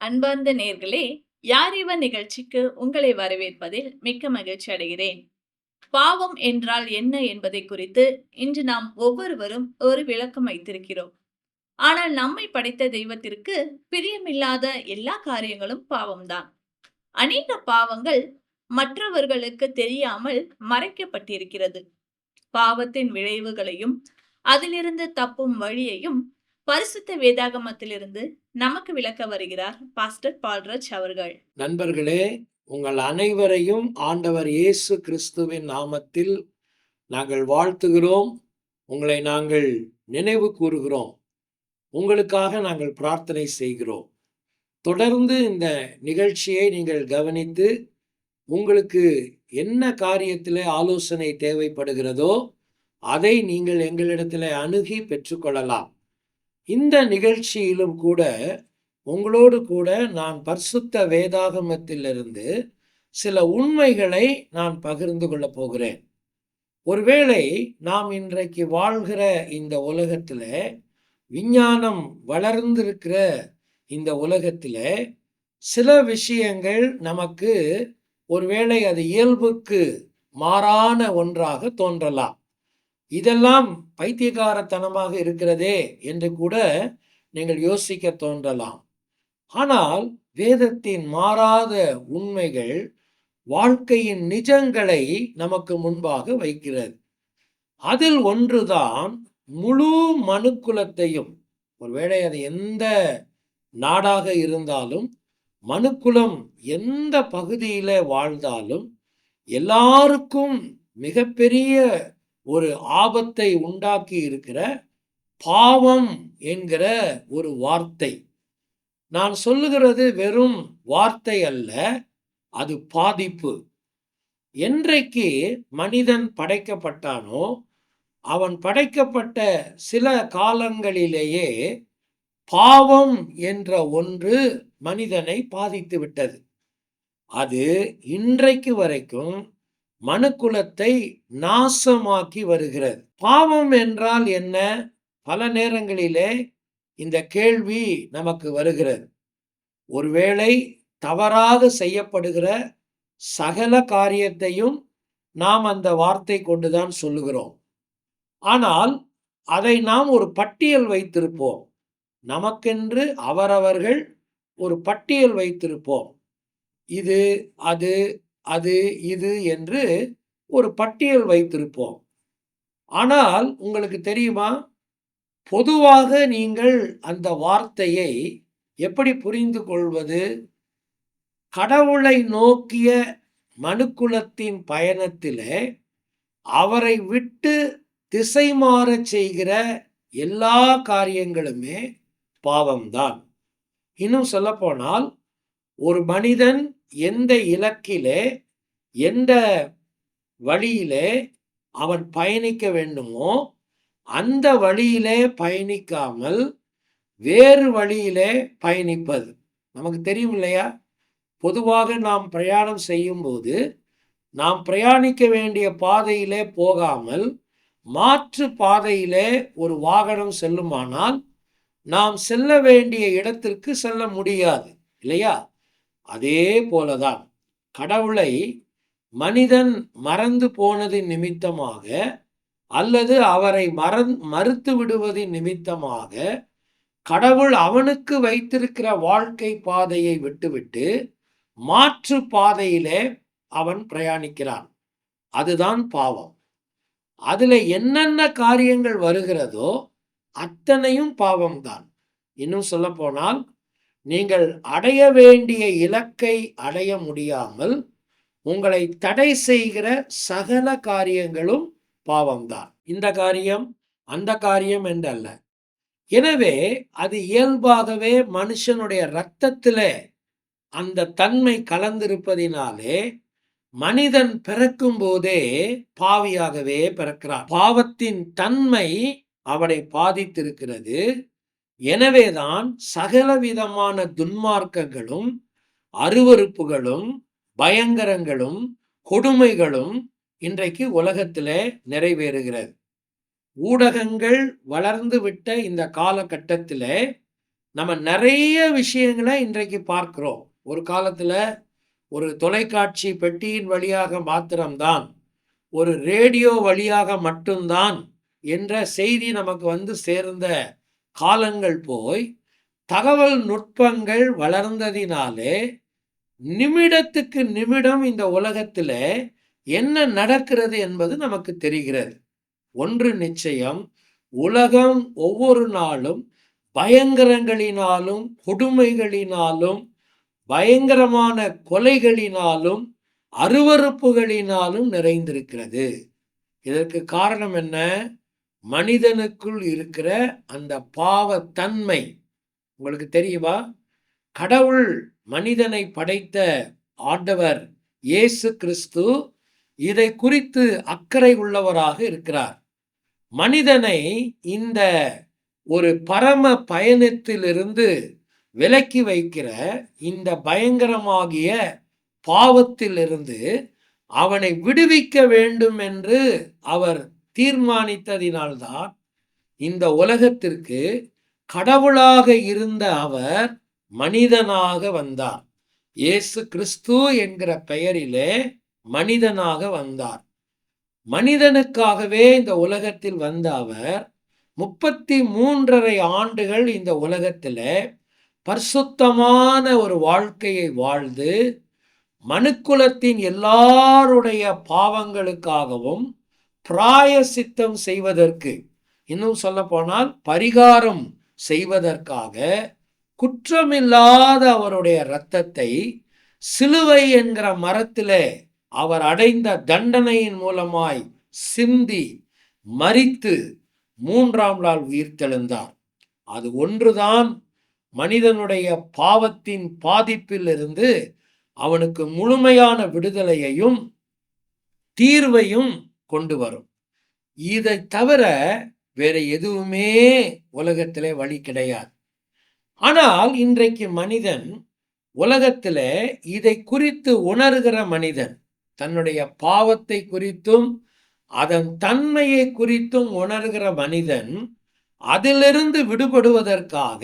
அன்பார்ந்த நேர்களே, யார் இவன் நிகழ்ச்சிக்கு உங்களை வரவேற்பதில் மிக்க மகிழ்ச்சி அடைகிறேன். பாவம் என்றால் என்ன என்பதை குறித்து இன்று நாம் ஒவ்வொருவரும் ஒரு விளக்கம் வைத்திருக்கிறோம். ஆனால் நம்மை படைத்த தெய்வத்திற்கு பிரியமில்லாத எல்லா காரியங்களும் பாவம்தான். அநேக பாவங்கள் மற்றவர்களுக்கு தெரியாமல் மறைக்கப்பட்டிருக்கிறது. பாவத்தின் விளைவுகளையும் அதிலிருந்து தப்பும் வழியையும் பரிசுத்த வேதாகமத்திலிருந்து நமக்கு விளக்க வருகிறார் பாஸ்டர் பால்ராஜ் அவர்கள். நண்பர்களே, உங்கள் அனைவரையும் ஆண்டவர் இயேசு கிறிஸ்துவின் நாமத்தில் நாங்கள் வாழ்த்துகிறோம். உங்களை நாங்கள் நினைவு கூறுகிறோம். உங்களுக்காக நாங்கள் பிரார்த்தனை செய்கிறோம். தொடர்ந்து இந்த நிகழ்ச்சியை நீங்கள் கவனித்து உங்களுக்கு என்ன காரியத்தில் ஆலோசனை தேவைப்படுகிறதோ அதை நீங்கள் எங்களிடத்தில் அணுகி பெற்றுக்கொள்ளலாம். இந்த நிகழ்ச்சியிலும் கூட உங்களோடு கூட நான் பரிசுத்த வேதாகமத்திலிருந்து சில உண்மைகளை நான் பகிர்ந்து கொள்ளப் போகிறேன். ஒருவேளை நாம் இன்றைக்கு வாழ்கிற இந்த உலகத்தில், விஞ்ஞானம் வளர்ந்திருக்கிற இந்த உலகத்தில் சில விஷயங்கள் நமக்கு ஒருவேளை அது இயல்புக்கு மாறான ஒன்றாக தோன்றலாம். இதெல்லாம் பைத்தியக்காரத்தனமாக இருக்கிறதே என்று கூட நீங்கள் யோசிக்க தோன்றலாம். ஆனால் வேதத்தின் மாறாத உண்மைகள் வாழ்க்கையின் நிஜங்களை நமக்கு முன்பாக வைக்கிறது. அதில் ஒன்றுதான் முழு மனுக்குலத்தையும், ஒருவேளை அது எந்த நாடாக இருந்தாலும், மனுக்குலம் எந்த பகுதியில வாழ்ந்தாலும் எல்லாருக்கும் மிகப்பெரிய ஒரு ஆபத்தை உண்டாக்கி இருக்கிற பாவம் என்கிற ஒரு வார்த்தை. நான் சொல்லுகிறது வெறும் வார்த்தை அல்ல, அது பாதிப்பு. என்றைக்கு மனிதன் படைக்கப்பட்டானோ அவன் படைக்கப்பட்ட சில காலங்களிலேயே பாவம் என்ற ஒன்று மனிதனை பாதித்து விட்டது. அது இன்றைக்கு வரைக்கும் மனுக்குலத்தை நாசமாக்கி வருகிறது. பாவம் என்றால் என்ன? பல நேரங்களிலே இந்த கேள்வி நமக்கு வருகிறது. ஒருவேளை தவறாக செய்யப்படுகிற சகல காரியத்தையும் நாம் அந்த வார்த்தை கொண்டுதான் சொல்லுகிறோம். ஆனால் அதை நாம் ஒரு பட்டியல் வைத்திருப்போம். நமக்கென்று அவரவர்கள் ஒரு பட்டியல் வைத்திருப்போம். இது, அது, அது, இது என்று ஒரு பட்டியல் வைத்திருப்போம். ஆனால் உங்களுக்கு தெரியுமா, பொதுவாக நீங்கள் அந்த வார்த்தையை எப்படி புரிந்து கொள்வது? கடவுளை நோக்கிய மனுக்குலத்தின் பயணத்திலே அவரை விட்டு திசை மாறச் செய்கிற எல்லா காரியங்களுமே பாவம்தான். இன்னும் சொல்லப்போனால், ஒரு மனிதன் எந்த இலக்கிலே, எந்த வழியிலே அவன் பயணிக்க வேண்டுமோ அந்த வழியிலே பயணிக்காமல் வேறு வழியிலே பயணிப்பது நமக்கு தெரியும் இல்லையா? பொதுவாக நாம் பிரயாணம் செய்யும்போது நாம் பிரயாணிக்க வேண்டிய பாதையிலே போகாமல் மாற்று பாதையிலே ஒரு வாகனம் செல்லுமானால் நாம் செல்ல வேண்டிய இடத்திற்கு செல்ல முடியாது இல்லையா? அதே போலதான் கடவுளை மனிதன் மறந்து போனதின் நிமித்தமாக அல்லது அவரை மறுத்து விடுவதின் நிமித்தமாக கடவுள் அவனுக்கு வைத்திருக்கிற வாழ்க்கை பாதையை விட்டுவிட்டு மாற்று பாதையிலே அவன் பிரயாணிக்கிறான். அதுதான் பாவம். அதுல என்னென்ன காரியங்கள் வருகிறதோ அத்தனையும் பாவம்தான். இன்னும் சொல்ல போனால், நீங்கள் அடைய வேண்டிய இலக்கை அடைய முடியாமல் உங்களை தடை செய்கிற சகல காரியங்களும் பாவம்தான். இந்த காரியம் அந்த காரியம் என்றல்ல. எனவே அது இயல்பாகவே மனுஷனுடைய இரத்தத்திலே அந்த தன்மை கலந்திருப்பதினாலே மனிதன் பிறக்கும் போதே பாவியாகவே பிறக்கிறான். பாவத்தின் தன்மை அவனை பாதித்திருக்கிறது. எனவேதான் சகலவிதமான துன்மார்க்கங்களும் அருவருப்புகளும் பயங்கரங்களும் கொடுமைகளும் இன்றைக்கு உலகத்திலே நிறைவேறுகிறது. ஊடகங்கள் வளர்ந்து விட்ட இந்த காலகட்டத்திலே நம்ம நிறைய விஷயங்களை இன்றைக்கு பார்க்கிறோம். ஒரு காலத்துல ஒரு தொலைக்காட்சி பெட்டியின் வழியாக மாத்திரம்தான், ஒரு ரேடியோ வழியாக மட்டும்தான் என்ற செய்தி நமக்கு வந்து சேர்ந்த காலங்கள் போய், தகவல் நுட்பங்கள் வளர்ந்ததினாலே நிமிடத்துக்கு நிமிடம் இந்த உலகத்திலே என்ன நடக்கிறது என்பது நமக்கு தெரிகிறது. ஒன்று நிச்சயம், உலகம் ஒவ்வொரு நாளும் பயங்கரங்களினாலும், கொடுமைகளினாலும், பயங்கரமான கொலைகளினாலும், அருவருப்புகளினாலும் நிறைந்திருக்கிறது. இதற்கு காரணம் என்ன? மனிதனுக்குள் இருக்கிற அந்த பாவத்தன்மை. உங்களுக்கு தெரியுமா? கடவுள் மனிதனை படைத்த ஆண்டவர் இயேசு கிறிஸ்து இதை குறித்து அக்கறை உள்ளவராக இருக்கிறார். மனிதனை இந்த ஒரு பரம பயணத்திலிருந்து விலக்கி வைக்கிற இந்த பயங்கரமாகிய பாவத்திலிருந்து அவனை விடுவிக்க வேண்டும் என்று அவர் தீர்மானித்ததினால்தான் இந்த உலகத்திற்கு கடவுளாக இருந்த அவர் மனிதனாக வந்தார். இயேசு கிறிஸ்து என்கிற பெயரிலே மனிதனாக வந்தார். மனிதனுக்காகவே இந்த உலகத்தில் வந்த அவர் 33.5 ஆண்டுகள் இந்த உலகத்திலே பரிசுத்தமான ஒரு வாழ்க்கையை வாழ்ந்து, மனுக்குலத்தின் எல்லாருடைய பாவங்களுக்காகவும் பிராயசித்தம் செய்வதற்கு, இன்னும் சொல்ல போனால் பரிகாரம் செய்வதற்காக, குற்றமில்லாத அவருடைய இரத்தத்தை சிலுவை என்கிற மரத்திலே அவர் அடைந்த தண்டனையின் மூலமாய் சிந்தி மரித்து 3ஆம் நாள் உயிர்த்தெழுந்தார். அது ஒன்றுதான் மனிதனுடைய பாவத்தின் பாதிப்பிலிருந்து அவனுக்கு முழுமையான விடுதலையையும் தீர்வையும் கொண்டு வரும். இதை தவிர வேற எதுவுமே உலகத்திலே வழி கிடையாது. ஆனால் இன்றைக்கு மனிதன் உலகத்திலே இதை குறித்து உணர்கிற மனிதன், தன்னுடைய பாவத்தை குறித்தும் அதன் தன்மையை குறித்தும் உணர்கிற மனிதன், அதிலிருந்து விடுபடுவதற்காக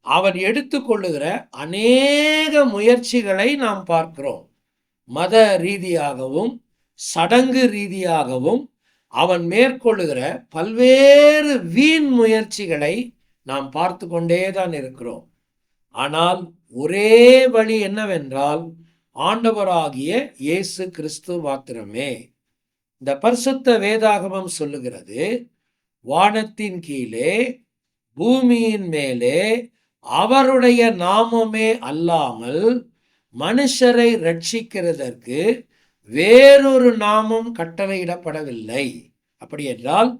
அவன் எடுத்துக்கொள்ளுகிற அநேக முயற்சிகளை நாம் பார்க்கிறோம். மத ரீதியாகவும் சடங்கு ரீதியாகவும் அவன் மேற்கொள்ளுகிற பல்வேறு வீண் முயற்சிகளை நாம் பார்த்து கொண்டேதான் இருக்கிறோம். ஆனால் ஒரே வழி என்னவென்றால் ஆண்டவராகிய இயேசு கிறிஸ்து மாத்திரமே. இந்த பரிசுத்த வேதாகமம் சொல்லுகிறது, வானத்தின் கீழே பூமியின் மேலே அவருடைய நாமமே அல்லாமல் மனுஷரை ரட்சிக்கிறதற்கு வேறொரு நாமம் கட்டளையிடப்படவில்லை. அப்படி என்றால்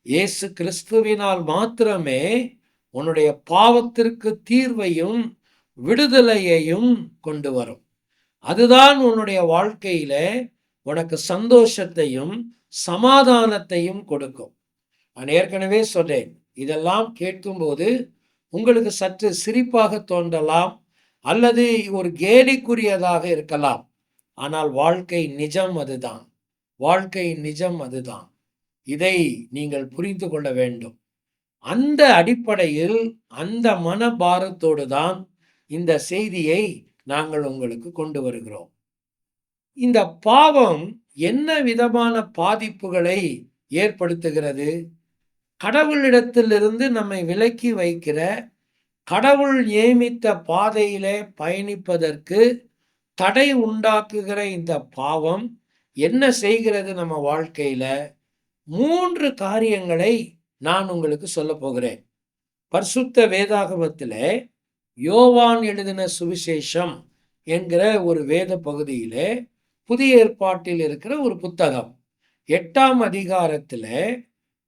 இயேசு கிறிஸ்துவினால் மாத்திரமே உன்னுடைய பாவத்திற்கு தீர்வையும் விடுதலையையும் கொண்டு வரும். அதுதான் உன்னுடைய வாழ்க்கையில உனக்கு சந்தோஷத்தையும் சமாதானத்தையும் கொடுக்கும். நான் ஏற்கனவே சொன்னேன், இதெல்லாம் கேட்கும்போது உங்களுக்கு சற்று சிரிப்பாக தோன்றலாம், அல்லது ஒரு கேலிக்குரியதாக இருக்கலாம். ஆனால் வாழ்க்கை நிஜம் அதுதான். வாழ்க்கை நிஜம் அதுதான். இதை நீங்கள் புரிந்து கொள்ள வேண்டும். அந்த அடிப்படையில் அந்த மனபாரத்தோடு தான் இந்த செய்தியை நாங்கள் உங்களுக்கு கொண்டு வருகிறோம். இந்த பாவம் என்ன விதமான பாதிப்புகளை ஏற்படுத்துகிறது? கடவுளிடத்திலிருந்து நம்மை விலக்கி வைக்கிற, கடவுள் நியமித்த பாதையிலே பயணிப்பதற்கு தடை உண்டாக்குகிற இந்த பாவம் என்ன செய்கிறது நம்ம வாழ்க்கையில? 3 காரியங்களை நான் உங்களுக்கு சொல்ல போகிறேன். பரிசுத்த வேதாகமத்திலே யோவான் எழுதின சுவிசேஷம் என்கிற ஒரு வேத பகுதியிலே, புதிய ஏற்பாட்டில் இருக்கிற ஒரு புத்தகம், 8ஆம் அதிகாரத்திலே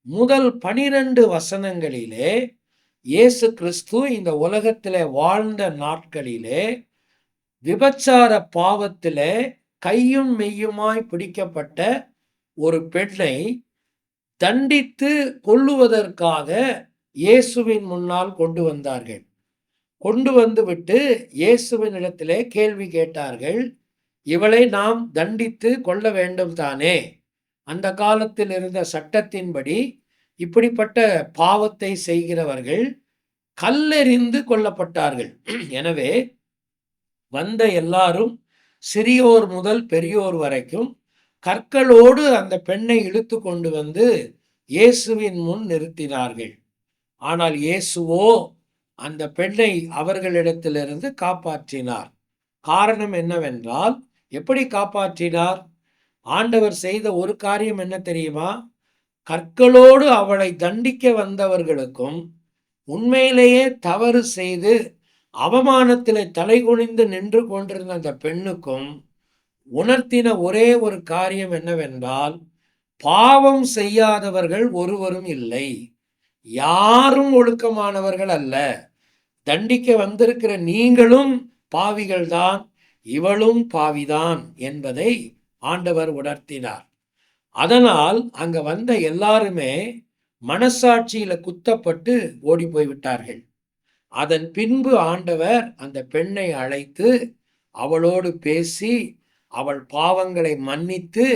முதல் 12 வசனங்களிலே இயேசு கிறிஸ்து இந்த உலகத்திலே வாழ்ந்த நாட்களிலே விபச்சார பாவத்திலே கையும் மெய்யுமாய் பிடிக்கப்பட்ட ஒரு பெண்ணை தண்டித்து கொல்லுவதற்காக இயேசுவின் முன்னால் கொண்டு வந்தார்கள். கொண்டு வந்துவிட்டு இயேசுவினிடத்திலே கேள்வி கேட்டார்கள், இவளை நாம் தண்டித்து கொள்ள வேண்டும் தானே? அந்த காலத்தில் இருந்த சட்டத்தின்படி இப்படிப்பட்ட பாவத்தை செய்கிறவர்கள் கல்லெறிந்து கொல்லப்பட்டார்கள். எனவே வந்த எல்லாரும் சிறியோர் முதல் பெரியோர் வரைக்கும் கற்களோடு அந்த பெண்ணை இழுத்து கொண்டு வந்து இயேசுவின் முன் நிறுத்தினார்கள். ஆனால் இயேசுவோ அந்த பெண்ணை அவர்களிடத்திலிருந்து காப்பாற்றினார். காரணம் என்னவென்றால், எப்படி காப்பாற்றினார்? ஆண்டவர் செய்த ஒரு காரியம் என்ன தெரியுமா? கற்களோடு அவளை தண்டிக்க வந்தவர்களுக்கும், உண்மையிலேயே தவறு செய்து அவமானத்திலே தலைகுனிந்து நின்று கொண்டிருந்த அந்த பெண்ணுக்கும் உணர்த்தின ஒரே ஒரு காரியம் என்னவென்றால், பாவம் செய்யாதவர்கள் ஒருவரும் இல்லை, யாரும் ஒழுக்கமானவர்கள் அல்ல, தண்டிக்க வந்திருக்கிற நீங்களும் பாவிகள்தான், இவளும் பாவிதான் என்பதை ஆண்டவர் உணர்த்தினார். அதனால் அங்க வந்த எல்லாருமே மனசாட்சியில குத்தப்பட்டு ஓடி போய்விட்டார்கள். அதன் பின்பு ஆண்டவர் அந்த பெண்ணை அழைத்து அவளோடு பேசி அவள் பாவங்களை மன்னித்து,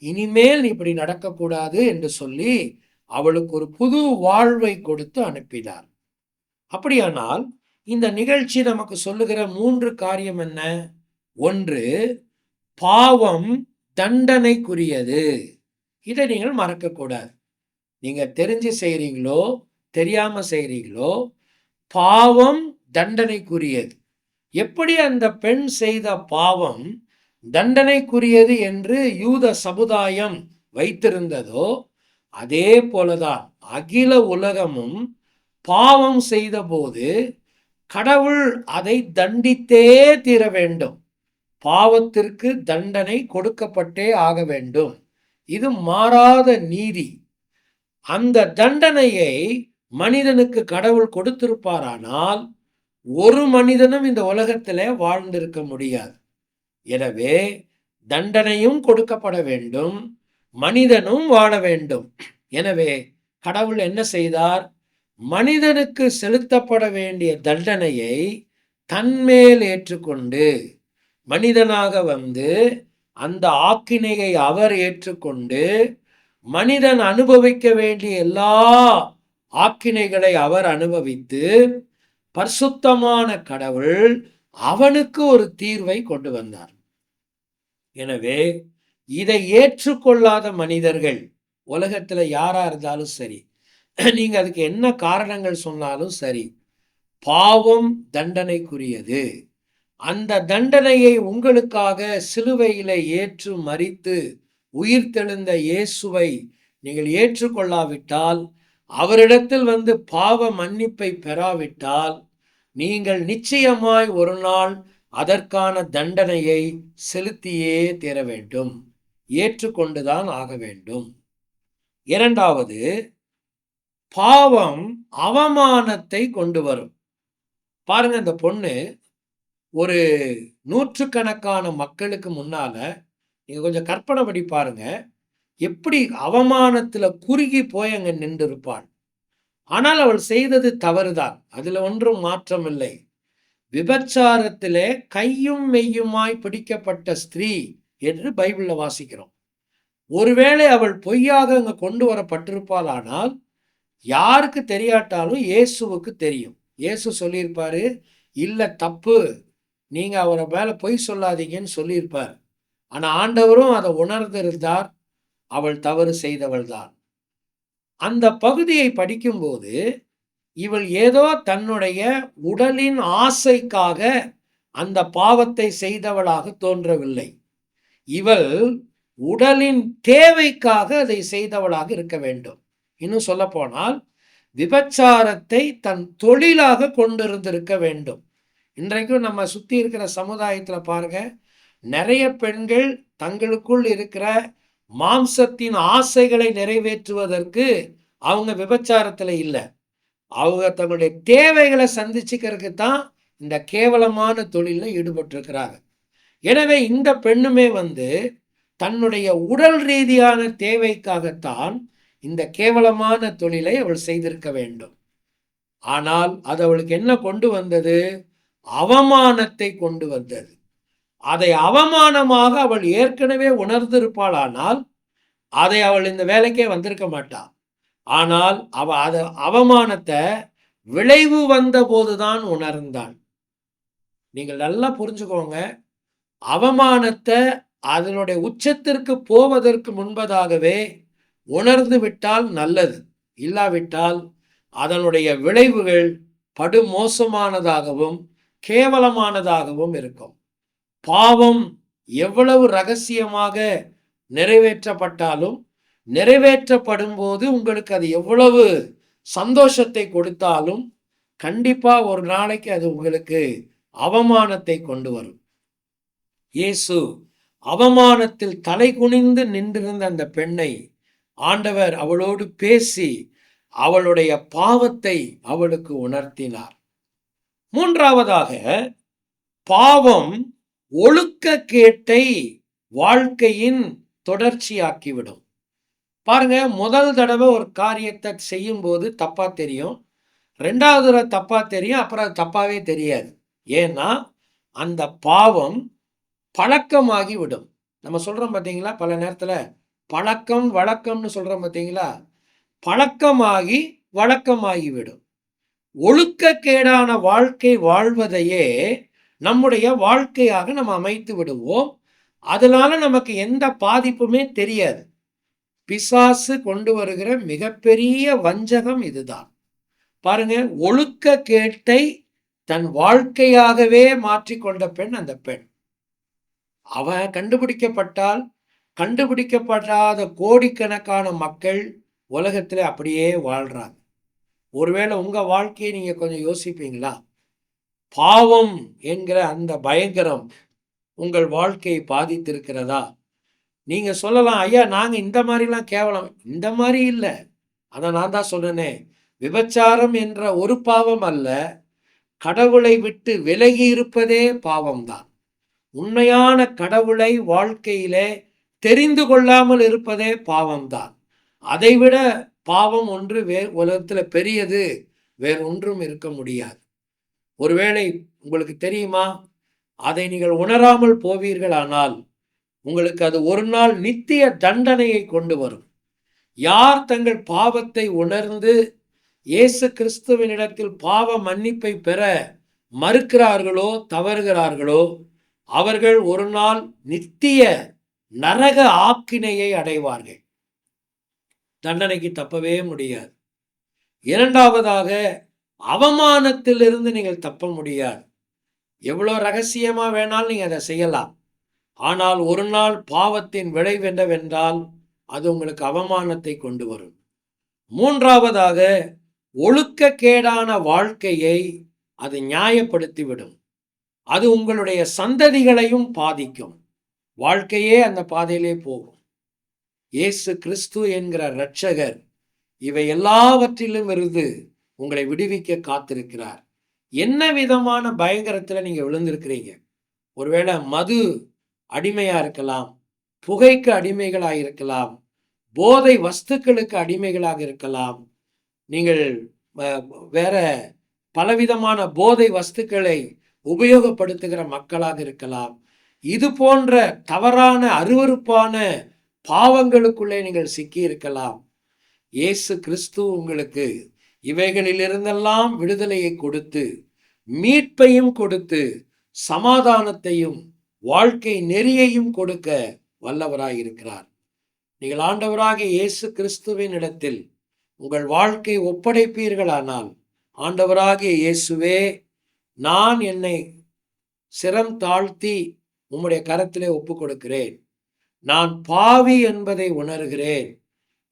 இனிமேல் இப்படி நடக்கக்கூடாது என்று சொல்லி அவளுக்கு ஒரு புது வாழ்வை கொடுத்து அனுப்பினார். அப்படியானால் இந்த நிகழ்ச்சி நமக்கு சொல்லுகிற 3 காரியம் என்ன? 1, பாவம் தண்டனைக்குரியது. இதை நீங்கள் மறக்கக்கூடாது. நீங்க தெரிஞ்சு செய்றீங்களோ தெரியாம செய்றீங்களோ, பாவம் தண்டனைக்குரியது. எப்படி அந்த பெண் செய்த பாவம் தண்டனைக்குரியது என்று யூத சமுதாயம் வைத்திருந்ததோ, அதே போலதான் அகில உலகமும் பாவம் செய்தபோது கடவுள் அதை தண்டித்தே தீர வேண்டும். பாவத்திற்கு தண்டனை கொடுக்கப்பட்டே ஆக வேண்டும். இது மாறாத நீதி. அந்த தண்டனையை மனிதனுக்கு கடவுள் கொடுத்திருப்பாரானால் ஒரு மனிதனும் இந்த உலகத்திலே வாழ்ந்திருக்க முடியாது. எனவே தண்டனையும் கொடுக்கப்பட வேண்டும், மனிதனும் வாழ வேண்டும். எனவே கடவுள் என்ன செய்தார்? மனிதனுக்கு செலுத்தப்பட வேண்டிய தண்டனையை தன்மேல் ஏற்றுக்கொண்டு, மனிதனாக வந்து அந்த ஆக்கினையை அவர் ஏற்றுக்கொண்டு, மனிதன் அனுபவிக்க வேண்டிய எல்லா ஆக்கினைகளை அவர் அனுபவித்து, பரிசுத்தமான கடவுள் அவனுக்கு ஒரு தீர்வை கொண்டு வந்தார். எனவே இதை ஏற்றுக்கொள்ளாத மனிதர்கள் உலகத்துல யாரா இருந்தாலும் சரி, நீங்க அதுக்கு என்ன காரணங்கள் சொன்னாலும் சரி, பாவம் தண்டனைக்குரியது. அந்த தண்டனையை உங்களுக்காக சிலுவையில ஏற்று மரித்து உயிர்த்தெழுந்த இயேசுவை நீங்கள் ஏற்றுக்கொள்ளாவிட்டால், அவரிடத்தில் வந்து பாவ மன்னிப்பை பெறாவிட்டால், நீங்கள் நிச்சயமாய் ஒரு நாள் அதற்கான தண்டனையை செலுத்தியே தீர வேண்டும், ஏற்றுக்கொண்டுதான் ஆக வேண்டும். 2வது, பாவம் அவமானத்தை கொண்டு வரும். பாருங்க, இந்த பொண்ணு ஒரு நூற்றுக்கணக்கான மக்களுக்கு முன்னால, நீங்க கொஞ்சம் கற்பனை பண்ணி பாருங்க, எப்படி அவமானத்துல குறுகி போய் அங்க நின்று இருப்பாள். ஆனால் அவள் செய்தது தவறுதான், அதுல ஒன்றும் மாற்றம் இல்லை. விபச்சாரத்திலே கையும் மெய்யுமாய் பிடிக்கப்பட்ட ஸ்திரீ என்று பைபிள்ல வாசிக்கிறோம். ஒருவேளை அவள் பொய்யாக அங்க கொண்டு வரப்பட்டிருப்பாள், ஆனால் யாருக்கு தெரியாட்டாலும் இயேசுவுக்கு தெரியும். இயேசு சொல்லியிருப்பாரு, இல்ல தப்பு, நீங்க அவரை மேல பொய் சொல்லாதீங்கன்னு சொல்லியிருப்பார். ஆனா ஆண்டவரும் அதை உணர்ந்திருந்தார், அவள் தவறு செய்தவள் தான். அந்த பகுதியை படிக்கும்போது இவள் ஏதோ தன்னுடைய உடலின் ஆசைக்காக அந்த பாவத்தை செய்தவளாக தோன்றவில்லை. இவள் உடலின் தேவைக்காக அதை செய்தவளாக இருக்க வேண்டும். இன்னும் சொல்ல போனால் விபச்சாரத்தை தன் தொழிலாக கொண்டிருந்திருக்க வேண்டும். இன்றைக்கும் நம்ம சுத்தி இருக்கிற சமுதாயத்துல பாருங்க, நிறைய பெண்கள் தங்களுக்குள் இருக்கிற மாம்சத்தின் ஆசைகளை நிறைவேற்றுவதற்கு அவங்க விபச்சாரத்துல இல்லை, அவங்க தங்களுடைய தேவைகளை சந்திச்சுக்கிறதுக்கு தான் இந்த கேவலமான தொழிலில் ஈடுபட்டிருக்கிறாங்க. எனவே இந்த பெண்ணுமே வந்து தன்னுடைய உடல் ரீதியான தேவைக்காகத்தான் இந்த கேவலமான தொழிலை அவள் செய்திருக்க வேண்டும். ஆனால் அது அவளுக்கு என்ன கொண்டு வந்தது? அவமானத்தை கொண்டு வந்தது. அதை அவமானமாக அவள் ஏற்கனவே உணர்ந்திருப்பாள், அதை அவள் இந்த வேலைக்கே வந்திருக்க மாட்டாள். ஆனால் அவ அவமானத்தை விளைவு வந்தபோதுதான் உணர்ந்தான். நீங்கள் நல்லா புரிஞ்சுக்கோங்க. அவமானத்தை அதனுடைய உச்சத்திற்கு போவதற்கு முன்பதாகவே உணர்ந்து விட்டால் நல்லது. இல்லாவிட்டால் அதனுடைய விளைவுகள் படுமோசமானதாகவும் கேவலமானதாகவும் இருக்கும். பாவம் எவ்வளவு ரகசியமாக நிறைவேற்றப்பட்டாலும், நிறைவேற்றப்படும் போது உங்களுக்கு அது எவ்வளவு சந்தோஷத்தை கொடுத்தாலும், கண்டிப்பா ஒரு நாளைக்கு அது உங்களுக்கு அவமானத்தை கொண்டு வரும். இயேசு அவமானத்தில் தலை குனிந்து நின்றிருந்த அந்த பெண்ணை ஆண்டவர் அவளோடு பேசி அவளுடைய பாவத்தை அவளுக்கு உணர்த்தினார். மூன்றாவதாக, பாவம் ஒழுக்கக்கேட்டை வாழ்க்கையின் தொடர்ச்சியாக்கிவிடும். பாருங்க, முதல் தடவை ஒரு காரியத்தை செய்யும் போது தப்பா தெரியும், ரெண்டாவது தடவை தப்பா தெரியும், அப்புறம் அது தப்பாவே தெரியாது. ஏன்னா அந்த பாவம் பழக்கமாகி விடும். நம்ம சொல்றோம் பார்த்தீங்களா, பல நேரத்தில் பழக்கம் வழக்கம்னு சொல்றோம் பார்த்தீங்களா, பழக்கமாகி வழக்கமாகிவிடும். ஒழுக்கக்கேடான வாழ்க்கை வாழ்வதையே நம்முடைய வாழ்க்கையாக நம்ம அமைத்து விடுவோம். அதனால நமக்கு எந்த பாதிப்புமே தெரியாது. பிசாசு கொண்டு வருகிற மிகப்பெரிய வஞ்சகம் இதுதான். பாருங்க, ஒழுக்கக்கேட்டை தன் வாழ்க்கையாகவே மாற்றிக்கொண்ட பெண் அந்த பெண். அவன் கண்டுபிடிக்கப்பட்டால், கண்டுபிடிக்கப்படாத கோடிக்கணக்கான மக்கள் உலகத்தில் அப்படியே வாழ்றாங்க. ஒருவேளை உங்க வாழ்க்கையை நீங்க கொஞ்சம் யோசிப்பீங்களா? பாவம் என்கிற அந்த பயங்கரம் உங்கள் வாழ்க்கையை பாதித்திருக்கிறதா? நீங்க சொல்லலாம், ஐயா நாங்க இந்த மாதிரிலாம் கேவலம். இந்த மாதிரி இல்லை. அதை நான் தான் சொன்னேனே, விபச்சாரம் என்ற ஒரு பாவம் அல்ல, கடவுளை விட்டு விலகி இருப்பதே பாவம்தான். உண்மையான கடவுளை வாழ்க்கையிலே தெரிந்து கொள்ளாமல் இருப்பதே பாவம்தான். அதைவிட பாவம் ஒன்று உலகத்தில் பெரியது வேறு ஒன்றும் இருக்க முடியாது. ஒருவேளை உங்களுக்கு தெரியுமா, அதை நீங்கள் உணராமல் போவீர்களானால் உங்களுக்கு அது ஒரு நாள் நித்திய தண்டனையை கொண்டு வரும். யார் தங்கள் பாவத்தை உணர்ந்து இயேசு கிறிஸ்துவினிடத்தில் பாவ மன்னிப்பை பெற மறுக்கிறார்களோ, தவறுகிறார்களோ, அவர்கள் ஒரு நாள் நித்திய நரக ஆக்கினையை அடைவார்கள். தண்டனைக்கு தப்பவே முடியாது. இரண்டாவதாக, அவமானத்திலிருந்து நீங்கள் தப்ப முடியாது. எவ்வளோ ரகசியமா வேணாலும் நீங்க அதை செய்யலாம். ஆனால் ஒரு நாள் பாவத்தின் விளைவு என்னவென்றால் அது உங்களுக்கு அவமானத்தை கொண்டு வரும். மூன்றாவதாக, ஒழுக்கக்கேடான வாழ்க்கையை அது நியாயப்படுத்திவிடும். அது உங்களுடைய சந்ததிகளையும் பாதிக்கும். வாழ்க்கையே அந்த பாதையிலே போகும். இயேசு கிறிஸ்து என்கிற இரட்சகர் இவை எல்லாவற்றிலும் இருந்து உங்களை விடுவிக்க காத்திருக்கிறார். என்ன விதமான பயங்கரத்தில் நீங்க விழுந்திருக்கிறீங்க? ஒருவேளை மது அடிமையா இருக்கலாம், புகைக்கு அடிமைகளாக இருக்கலாம், போதை வஸ்துக்களுக்கு அடிமைகளாக இருக்கலாம், நீங்கள் வேற பலவிதமான போதை வஸ்துக்களை உபயோகப்படுத்துகிற மக்களாக இருக்கலாம். இது போன்ற தவறான அருவருப்பான பாவங்களுக்குள்ளே நீங்கள் சிக்கி இருக்கலாம். இயேசு கிறிஸ்து உங்களுக்கு இவைகளிலிருந்தெல்லாம் விடுதலையை கொடுத்து, மீட்பையும் கொடுத்து, சமாதானத்தையும் வாழ்க்கை நெறியையும் கொடுக்க வல்லவராயிருக்கிறார். நீங்கள் ஆண்டவராகிய இயேசு கிறிஸ்துவின் இடத்தில் உங்கள் வாழ்க்கை ஒப்படைப்பீர்களானால், ஆண்டவராகிய இயேசுவே, நான் என்னை சிரம் தாழ்த்தி உம்முடைய கரத்திலே ஒப்பு கொடுக்கிறேன். நான் பாவி என்பதை உணர்கிறேன்.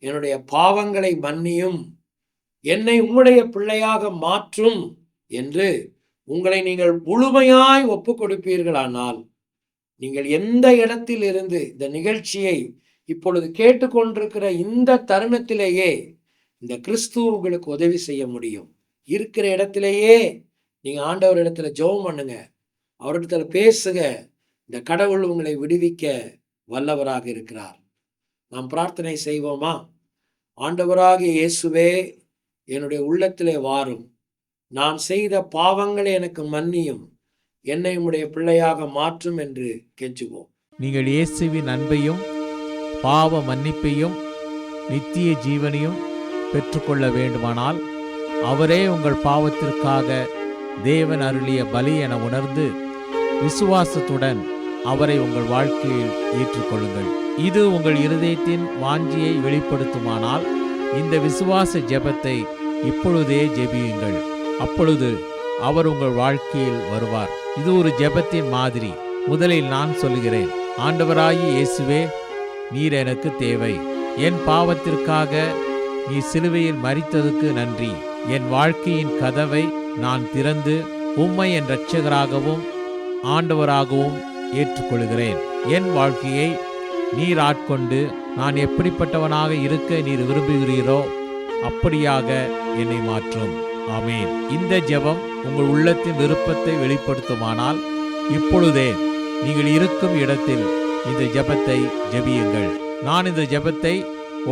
என்னுடைய பாவங்களை மன்னியும், என்னை உம்முடைய பிள்ளையாக மாற்றும் என்று உங்களை நீங்கள் முழுமையாய் ஒப்பு கொடுப்பீர்களானால், நீங்கள் எந்த இடத்தில் இருந்து இந்த நிகழ்ச்சியை இப்பொழுது கேட்டுக்கொண்டிருக்கிற இந்த தருணத்திலேயே இந்த கிறிஸ்து உங்களுக்கு உதவி செய்ய முடியும். இருக்கிற இடத்திலேயே நீங்க ஆண்டவர் இடத்துல ஜெபம் பண்ணுங்க, அவரிடத்துல பேசுங்க. இந்த கடவுள் உங்களை விடுவிக்க வல்லவராக இருக்கிறார். நாம் பிரார்த்தனை செய்வோமா? ஆண்டவராகிய இயேசுவே, என்னுடைய உள்ளத்திலே வாரும். நான் செய்த பாவங்களை எனக்கு மன்னியும், என்னை உம்முடைய பிள்ளையாக மாற்றும் என்று கெஞ்சுவோம். நீங்கள் இயேசுவின் அன்பையும் பாவ மன்னிப்பையும் நித்திய ஜீவனையும் பெற்றுக்கொள்ள வேண்டுமானால் அவரே உங்கள் பாவத்திற்காக தேவன் அருளிய பலி என உணர்ந்து விசுவாசத்துடன் அவரை உங்கள் வாழ்க்கையில் ஏற்றுக்கொள்ளுங்கள். இது உங்கள் இருதயத்தின் வாஞ்சியை வெளிப்படுத்துமானால் இந்த விசுவாச ஜெபத்தை இப்பொழுதே ஜெபியுங்கள். அப்பொழுது அவர் உங்கள் வாழ்க்கையில் வருவார். இது ஒரு ஜெபத்தின் மாதிரி. முதலில் நான் சொல்கிறேன். ஆண்டவராகிய இயேசுவே, நீர் எனக்கு தேவை. என் பாவத்திற்காக நீ சிலுவையில் மரித்ததுக்கு நன்றி. என் வாழ்க்கையின் கதவை நான் திறந்து உம்மை என் இரட்சகராகவும் ஆண்டவராகவும் ஏற்றுக்கொள்கிறேன். என் வாழ்க்கையை நீர் ஆட்கொண்டு நான் எப்படிப்பட்டவனாக இருக்க நீர் விரும்புகிறீரோ அப்படியாக என்னை மாற்றும். ஆமேன். இந்த ஜெபம் உங்கள் உள்ளத்தின் விருப்பத்தை வெளிப்படுத்துமானால் இப்பொழுதே நீங்கள் இருக்கும் இடத்தில் இந்த ஜெபத்தை ஜெபியுங்கள். நான் இந்த ஜெபத்தை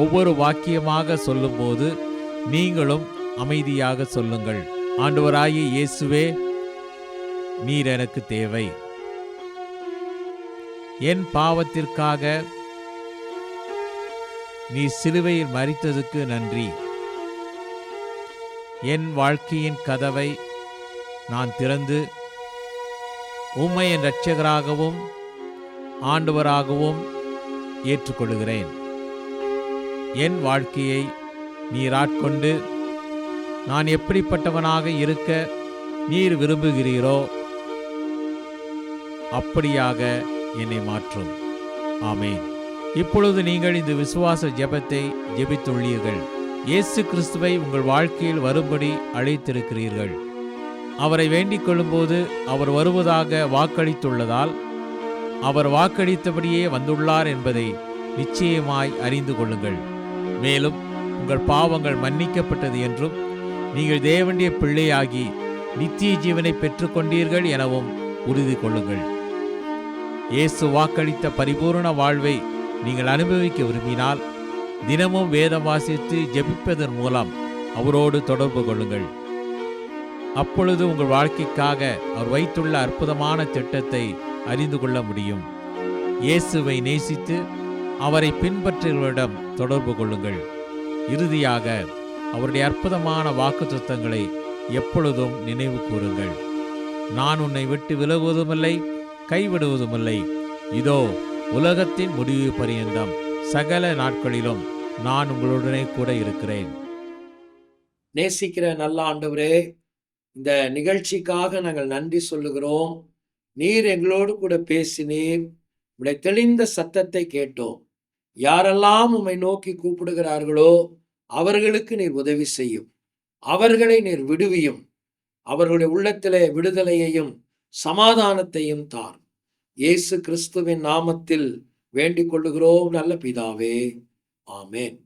ஒவ்வொரு வாக்கியமாக சொல்லும்போது நீங்களும் அமைதியாக சொல்லுங்கள். ஆண்டவராகிய இயேசுவே, நீர் எனக்கு தேவை. என் பாவத்திற்காக நீ சிலுவையில் மரித்ததுக்கு நன்றி. என் வாழ்க்கையின் கதவை நான் திறந்து உம்மை என் இரட்சகராகவும் ஆண்டவராகவும் ஏற்றுக்கொள்கிறேன். என் வாழ்க்கையை நீர் ஆட்கொண்டு நான் எப்படிப்பட்டவனாக இருக்க நீர் விரும்புகிறீரோ அப்படியாக என்னை மாற்றும். ஆமேன். இப்பொழுது நீங்கள் இந்த விசுவாச ஜெபத்தை ஜெபித்துள்ளீர்கள். இயேசு கிறிஸ்துவை உங்கள் வாழ்க்கையில் வரும்படி அழைத்திருக்கிறீர்கள். அவரை வேண்டிக் கொள்ளும்போது அவர் வருவதாக வாக்களித்துள்ளதால் அவர் வாக்களித்தபடியே வந்துள்ளார் என்பதை நிச்சயமாய் அறிந்து கொள்ளுங்கள். மேலும் உங்கள் பாவங்கள் மன்னிக்கப்பட்டது என்றும் நீங்கள் தேவனுடைய பிள்ளையாகி நித்திய ஜீவனை பெற்றுக்கொண்டீர்கள் எனவும் உறுதி கொள்ளுங்கள். இயேசு வாக்களித்த பரிபூரண வாழ்வை நீங்கள் அனுபவிக்க விரும்பினால் தினமும் வேதம் வாசித்து ஜெபிப்பதன் மூலம் அவரோடு தொடர்பு கொள்ளுங்கள். அப்பொழுது உங்கள் வாழ்க்கைக்காக அவர் வைத்துள்ள அற்புதமான திட்டத்தை அறிந்து கொள்ள முடியும். இயேசுவை நேசித்து அவரை பின்பற்றுகிறவரிடம் தொடர்பு கொள்ளுங்கள். இறுதியாக அவருடைய அற்புதமான வாக்குத்தத்தங்களை எப்பொழுதும் நினைவு கூறுங்கள். நான் உன்னை விட்டு விலகுவதுமில்லை, கைவிடுவதுமில்லை. இதோ உலகத்தின் முடிவு பரியந்தம் சகல நாட்களிலும் நான் உங்களுடனே கூட இருக்கிறேன். நேசிக்கிற நல்ல ஆண்டவரே, இந்த நிகழ்ச்சிக்காக நாங்கள் நன்றி சொல்லுகிறோம். நீர் எங்களோடு கூட பேசினீர். உடைய தெளிந்த சத்தத்தை கேட்டோம். யாரெல்லாம் உம்மை நோக்கி கூப்பிடுகிறார்களோ அவர்களுக்கு நீர் உதவி செய்யும். அவர்களை நீர் விடுவியும். அவர்களுடைய உள்ளத்திலே விடுதலையையும் சமாதானத்தையும் தார். இயேசு கிறிஸ்துவின் நாமத்தில் வேண்டிக் கொள்ளுகிறோம் நல்ல பிதாவே. ஆமேன்.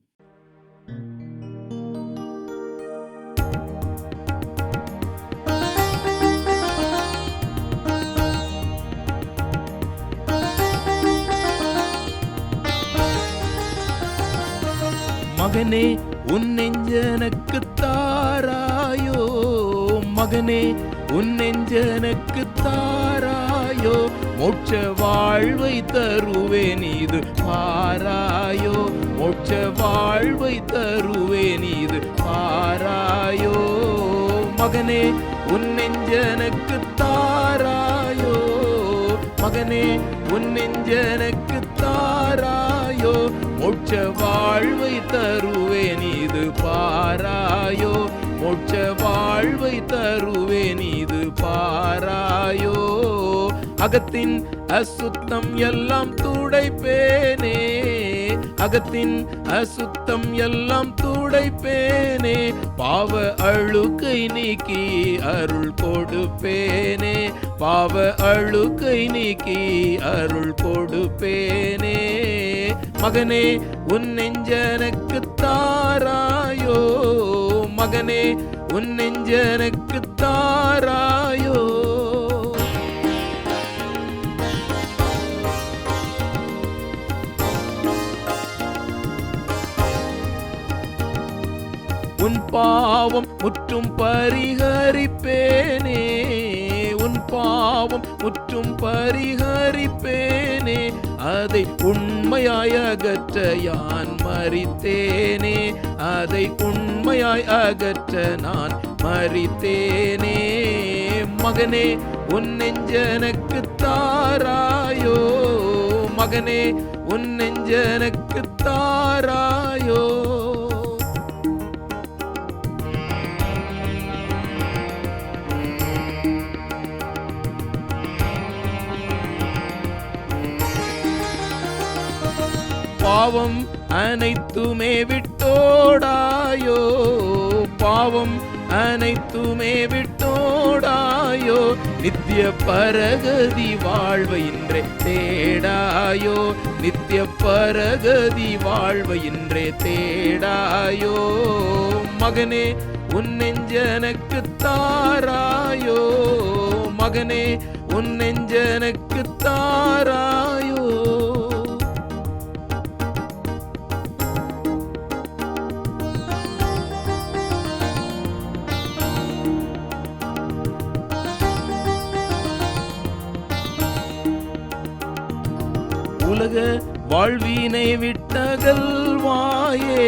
மகனே, உன் நெஞ்சனக்கு தாராயோ. மகனே, உன் நெஞ்சனக்கு தாராயோ. மோட்ச வாழ்வை தருவேன் இது பாராயோ. மோட்ச வாழ்வை தருவேன் இது பாராயோ. மகனே, உன் நெஞ்சனக்கு தாராயோ. மகனே, உன் நெஞ்சனக்கு தாராயோ. மோட்ச வாழ்வை தருவேன் இது பாராயோ. மோட்ச வாழ்வை தருவேன் இது பாராயோ. அகத்தின் அசுத்தம் எல்லாம் துடைப்பேனே. அகத்தின் அசுத்தம் எல்லாம் துடைப்பேனே. பாவ அழுக்கை நீக்கி அருள் கொடுப்பேனே. பாவ அழுக்கை நீக்கி அருள் கொடுப்பேனே. மகனே, உன் நெஞ்சனக்கு தாராயோ. மகனே, உன் நெஞ்சனக்கு தாராயோ. உன் பாவம் முற்றும் பரிகரிப்பேனே. உன் பாவம் முற்றும் பரிகரிப்பேனே. அதை உண்மையாய் அகற்ற யான் மரித்தேனே. அதை உண்மையாய் அகற்ற நான் மரித்தேனே. மகனே உன் நெஞ்சனக்கு தாராயோ. மகனே உன் நெஞ்சனக்கு தாராயோ. பாவம் அனைத்துமே விட்டோடாயோ. பாவம் அனைத்துமே விட்டோடாயோ. நித்திய பரகதி வாழ்வை இன்றே தேடாயோ. நித்திய பரகதி வாழ்வை இன்றே தேடாயோ. மகனே உன் நெஞ்சனக்கு தாராயோ. மகனே உன் நெஞ்சனக்கு தாராயோ. உலக வாழ்வினை விட்டகல்வாயே.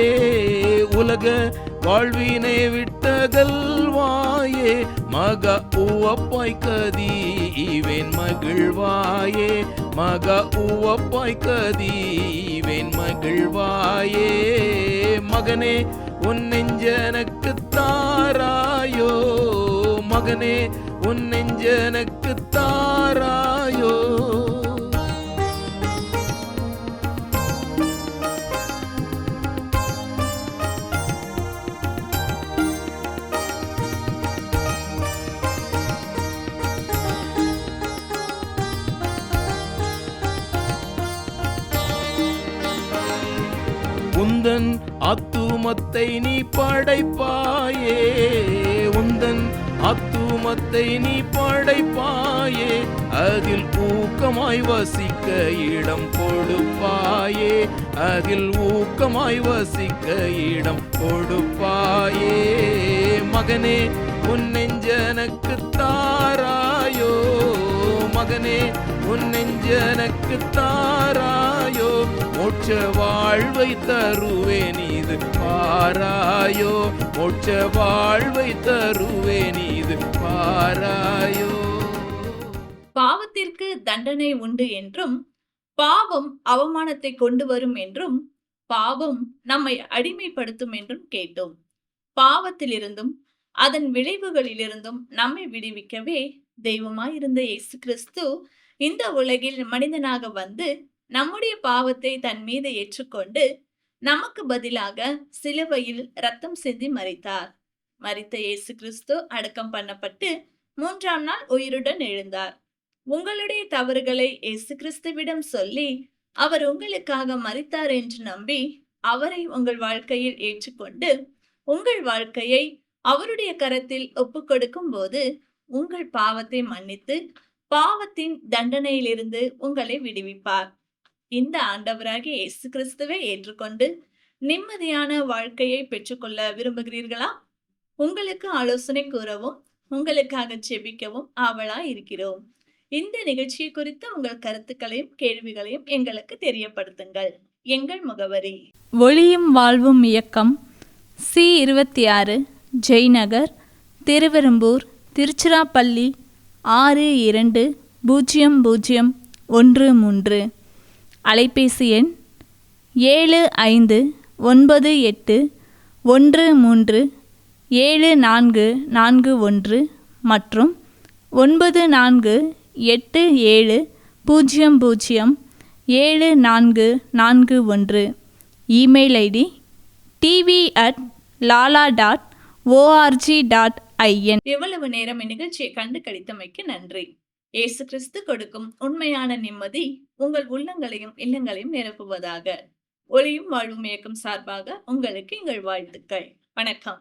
உலக வாழ்வினை விட்டகல்வாயே. மக உவப்பாய் கதீவேன் மகிழ்வாயே. மக உவப்பாய் கதீவேன் மகிழ்வாயே. மகனே உன் நெஞ்சனக்கு தாராயோ. மகனே உன் நெஞ்சனக்கு தாராயோ. உந்தன் அத்துமத்தை நீ படைப்பாயே. உந்தன் அத்துமத்தை நீ படைப்பாயே. அதில் ஊக்கமாய் வசிக்க இடம் கொடுப்பாயே. அதில் ஊக்கமாய் வசிக்க இடம் கொடுப்பாயே. மகனே உன் நெஞ்சனக்கு தாராயோ. மகனே உன் நெஞ்சனக்கு தாராயோ. மோட்ச வாழ்வை தருவேன் இது பாராயோ. மோட்ச வாழ்வை தருவேன் இது பாராயோ. பாவத்திற்கு தண்டனை உண்டு என்றும், பாவம் அவமானத்தை கொண்டு வரும் என்றும், பாவம் நம்மை அடிமைப்படுத்தும் என்றும் கேட்டோம். பாவத்திலிருந்தும் அதன் விளைவுகளிலிருந்தும் நம்மை விடுவிக்கவே தெய்வமாயிருந்த இயேசு கிறிஸ்து இந்த உலகில் மனிதனாக வந்து நம்முடைய பாவத்தை தன் மீது ஏற்றுக்கொண்டு நமக்கு பதிலாக சிலுவையில் ரத்தம் சிந்தி மரித்தார். மரித்த இயேசு கிறிஸ்து அடக்கம் பண்ணப்பட்டு 3ஆம் நாள் உயிருடன் எழுந்தார். உங்களுடைய தவறுகளை இயேசு கிறிஸ்துவிடம் சொல்லி அவர் உங்களுக்காக மரித்தார் என்று நம்பி அவரை உங்கள் வாழ்க்கையில் ஏற்றுக்கொண்டு உங்கள் வாழ்க்கையை அவருடைய கரத்தில் ஒப்புக் கொடுக்கும் போது உங்கள் பாவத்தை மன்னித்து பாவத்தின் தண்டனையிலிருந்து உங்களை விடுவிப்பார். இந்த ஆண்டவராகிய இயேசு கிறிஸ்துவை ஏற்றுக்கொண்டு நிம்மதியான வாழ்க்கையை பெற்றுக்கொள்ள விரும்புகிறீர்களா? உங்களுக்கு ஆலோசனை கூறவும் உங்களுக்காக ஜெபிக்கவும் ஆவலா இருக்கிறோம். இந்த நிகழ்ச்சியை குறித்து உங்கள் கருத்துக்களையும் கேள்விகளையும் எங்களுக்கு தெரியப்படுத்துங்கள். எங்கள் முகவரி: ஒளியும் வாழ்வும் இயக்கம், C26, ஜெய்நகர், திருவெரும்பூர், திருச்சிராப்பள்ளி 620013. அலைபேசி எண் 7598137441 மற்றும் 9487007441. Email ID tv@lala.org.in. இவ்வளவு நேரம் இந்நிகழ்ச்சியை கண்டு கழித்தமைக்கு நன்றி. இயேசு கிறிஸ்து கொடுக்கும் உண்மையான நிம்மதி உங்கள் உள்ளங்களையும் இல்லங்களையும் நிரப்புவதாக. ஒளியும் வாழ்வும் இயக்கம் சார்பாக உங்களுக்கு எங்கள் வாழ்த்துக்கள். வணக்கம்.